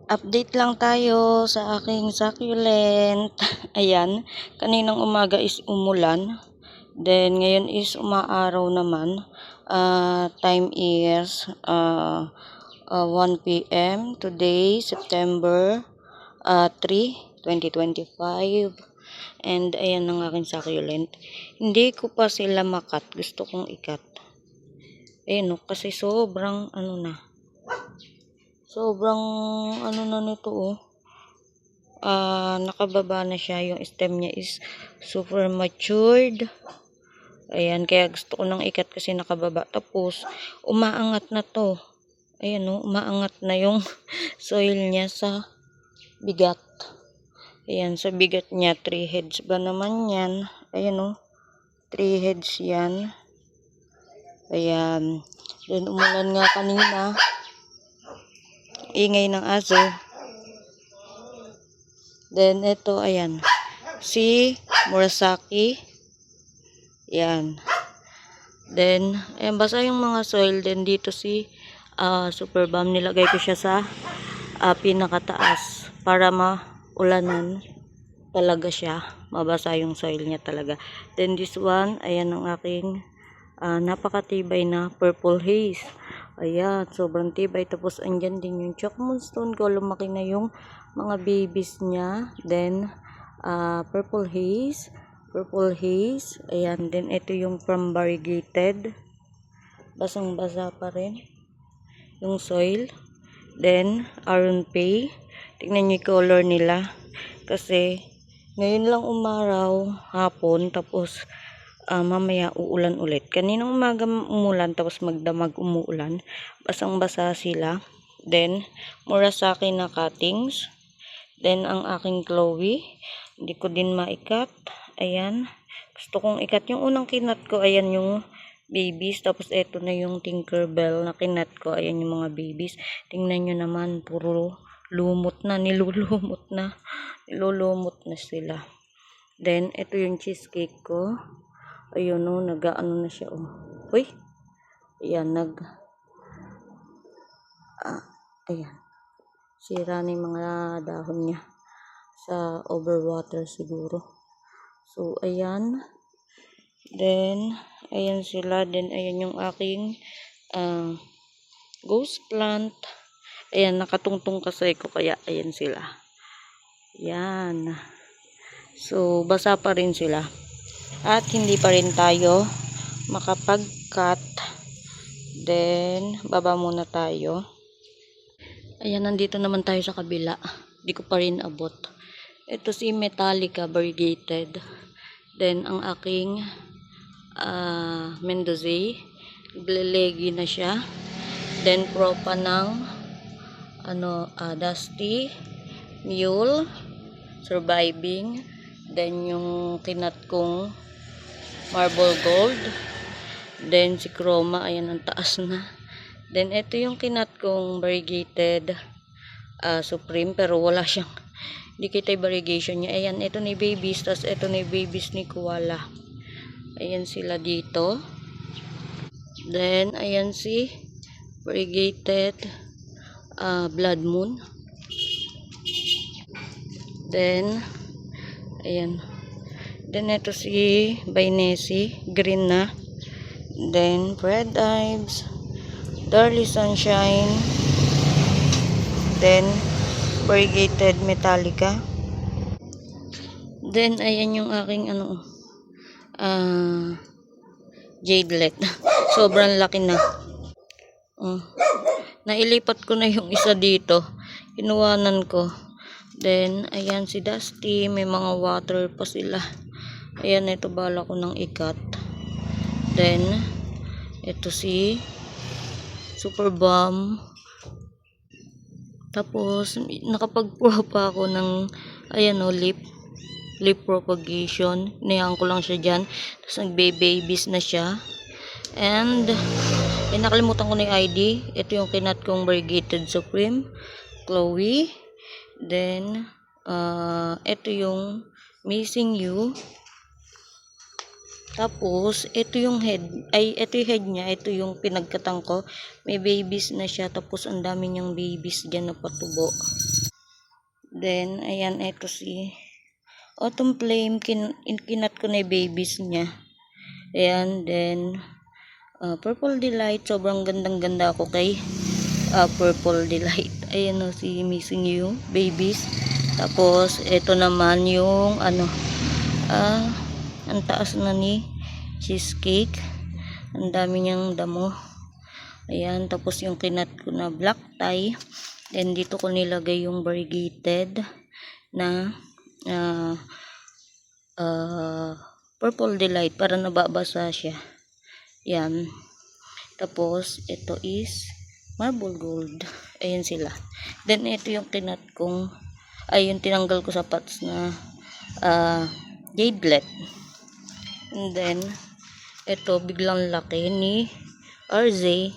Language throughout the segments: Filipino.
Update lang tayo sa aking succulent. Ayan, kaninang umaga is umulan. Then, ngayon is umaaraw naman. Time is 1 p.m. Today, September 3, 2025. And ayan ang aking succulent. Hindi ko pa sila makat. Gusto kong ikat. Ayan o, kasi sobrang Sobrang na nito nakababa na siya. Yung stem niya is super matured. Ayan, kaya gusto ko nang ikat kasi nakababa. Tapos, umaangat na to. Ayan umaangat na yung soil niya sa bigat. Ayan, sa bigat niya, 3 heads ba naman yan? Ayan 3 heads yan. Ayan. Then, umulan nga kanina. Ingay ng aso. Then, ito, ayan. Si Murasaki. Yan. Then, ayan, basa yung mga soil. Then, dito si Super Balm. Nilagay ko siya sa pinakataas para maulanan talaga siya. Mabasa yung soil niya talaga. Then, this one, ayan ang aking napakatibay na purple haze. Ayan, sobrang tibay. Tapos, andyan din yung chalk moonstone ko. Lumaki na yung mga babies niya. Then, purple haze. Ayan, then ito yung from variegated. Basang-basa pa rin yung soil. Then, Aron Pay. Tignan nyo yung color nila. Kasi, ngayon lang umaraw, hapon, tapos, mamaya uulan ulit. Kaninang umaga umulan, tapos magdamag umuulan. Basang-basa sila. Then, Murasaki na cuttings. Then, ang aking Chloe. Hindi ko din maikat. Ayan. Gusto kong ikat. Yung unang kinat ko, ayan yung babies. Tapos, eto na yung Tinkerbell na kinat ko. Ayan yung mga babies. Tingnan nyo naman, puro lumot na. Nilulumot na sila. Then, eto yung cheesecake ko. Ayun nag-ano na siya Uy. Ayan, ayan. Sira na yung mga dahon niya. Sa overwater siguro. So, ayan. Then, ayan sila. Then, ayan yung aking ghost plant. Ayan, nakatungtong kasay ko. Kaya, ayan sila. Ayan. So, basa pa rin sila. At hindi pa rin tayo makapag-cut. Then, baba muna tayo. Ayan, nandito naman tayo sa kabila. Hindi ko pa rin abot. Ito si Metallica variegated. Then, ang aking Mendoza. Glelegi na siya. Then, propa ng Dusty Mule. Surviving. Then, yung kinat kong Marble Gold. Then, si Chroma. Ayan, ang taas na. Then, ito yung kinat kong variegated Supreme. Pero wala siyang, hindi kita yung variegation niya. Ayan, ito ni babies. Tapos, ito ni babies ni Koala. Ayan sila dito. Then, ayan si variegated Blood Moon. Then, ayan. Then, ito si Bainesi. Green na. Then, Red Ives. Darly Sunshine. Then, variegated Metallica. Then, ayan yung aking Jadelet. Sobrang laki na. Nailipat ko na yung isa dito. Kinuwanan ko. Then, ayan si Dusty. May mga water pa sila. Ayan, ito bala ko ng ikat. Then, ito si Super Balm. Tapos, nakapag-pro pa ako ng, ayan lip propagation. Inayan ko lang siya dyan. Tapos, nagbe-babies na siya. And, nakalimutan ko na yung ID. Ito yung kinat kong variegated Supreme. Chloe. Then, ito yung Missing You. Tapos, ito yung head. Ay, ito yung head niya. Ito yung pinagkatang ko. May babies na siya. Tapos, ang dami niyang babies dyan na patubo. Then, ayan, ito si Autumn Flame. Kinat ko na yung babies niya. Ayan, then, Purple Delight. Sobrang gandang-ganda ako kay Purple Delight. Ayan o, si Missing You, babies. Tapos, ito naman yung, ang taas na ni Cheesecake. Ang dami niyang damo. Ayan, tapos yung kinat ko na black tie. Then, dito ko nilagay yung variegated na Purple Delight para nababasa siya. Yan. Tapos, ito is Marble Gold. Ayan sila. Then, ito yung kinat kong, yung tinanggal ko sa pots na Jadelet. And then, ito, biglang laki ni RZ.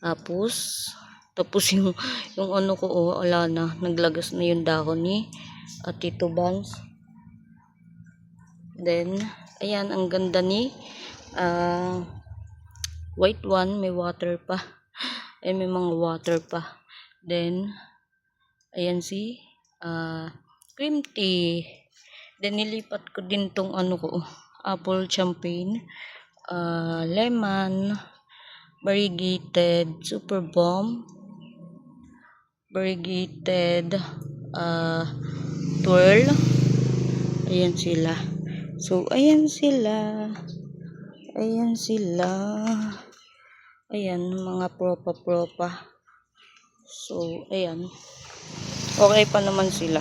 Tapos yung ano ko, ala na, naglagas na yung dahon ni Tito Bans. Then, ayan, ang ganda ni white one, may water pa. Ay, may mga water pa. Then, ayan si cream tea. Then, nilipat ko din tong ano ko, apple champagne, lemon, variegated, super bomb, variegated, twirl. Ayan sila. So, ayan sila. Ayan sila. Ayan, mga propa. So, ayan. Okay pa naman sila.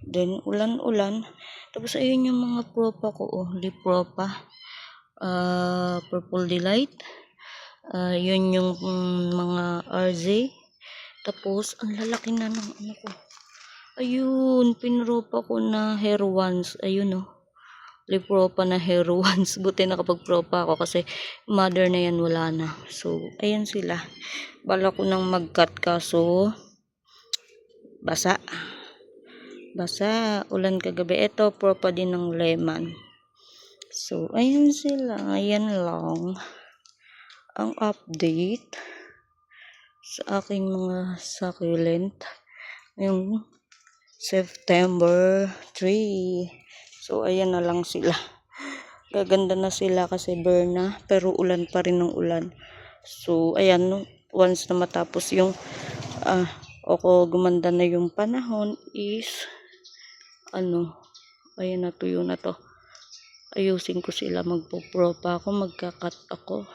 Then, ulan-ulan. Tapos, ayun yung mga propa ko. Lip propa. Purple Delight. Yun yung mga RZ. Tapos, ang lalaki na ng ano ko. Ayun, pinropa ko na hair ones. Ayun lip propa na hair ones. Buti nakapag-propa ako kasi mother na yan, wala na. So, ayan sila. Bala ko nang mag-cut kaso basa. Ulan kagabi. Ito, propa din ng lemon. So, ayan sila. Ayan lang ang update sa aking mga succulent yung September 3. So, ayan na lang sila. Gaganda na sila kasi burn na. Pero ulan pa rin ng ulan. So, ayan. Once na matapos yung gumanda na yung panahon is ayan, natuyo na to. Ayusin ko sila. Magpo-propa ako. Magka-cut ako.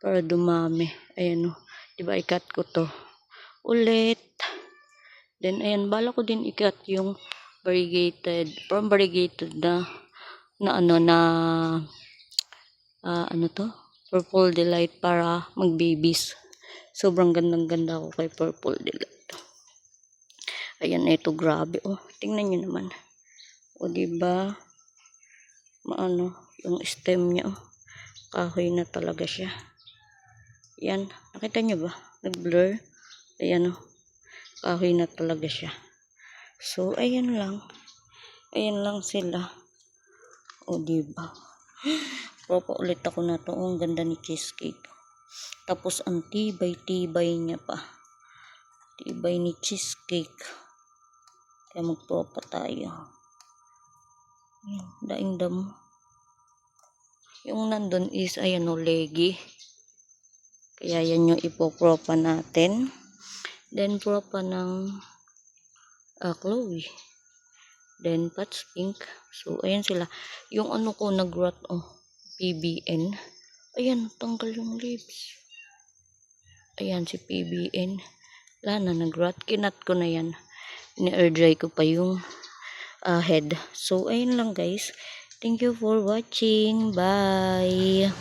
Para dumami. Ayan diba, i-cut ko to. Ulit. Then, ayan, bala ko din i-cut yung variegated na Purple Delight para mag-babies. Sobrang gandang-ganda ko kay Purple Delight. Ayan, ito, grabe. Tingnan nyo naman. Diba? Yung stem niya, kahoy na talaga siya. Yan, nakita nyo ba? Nag-blur. Ayan kahoy na talaga siya. So, ayan lang. Ayan lang sila. Diba? Propa ulit ako na to. Ang ganda ni Cheesecake. Tapos, ang tibay niya pa. Tibay ni Cheesecake. Kaya magpropa tayo. Daing damo. Yung nandun is, ayan legi. Kaya yan yung ipopropa natin. Then, propa ng Chloe. Then, Patch Pink. So, ayan sila. Yung ano ko nag-rot, PBN. Ayan, tanggal yung lips. Ayan, si PBN. Wala na, nag-rot. Kinat ko na yan. Ni-air dry ko pa yung head. So, ayun lang guys. Thank you for watching. Bye!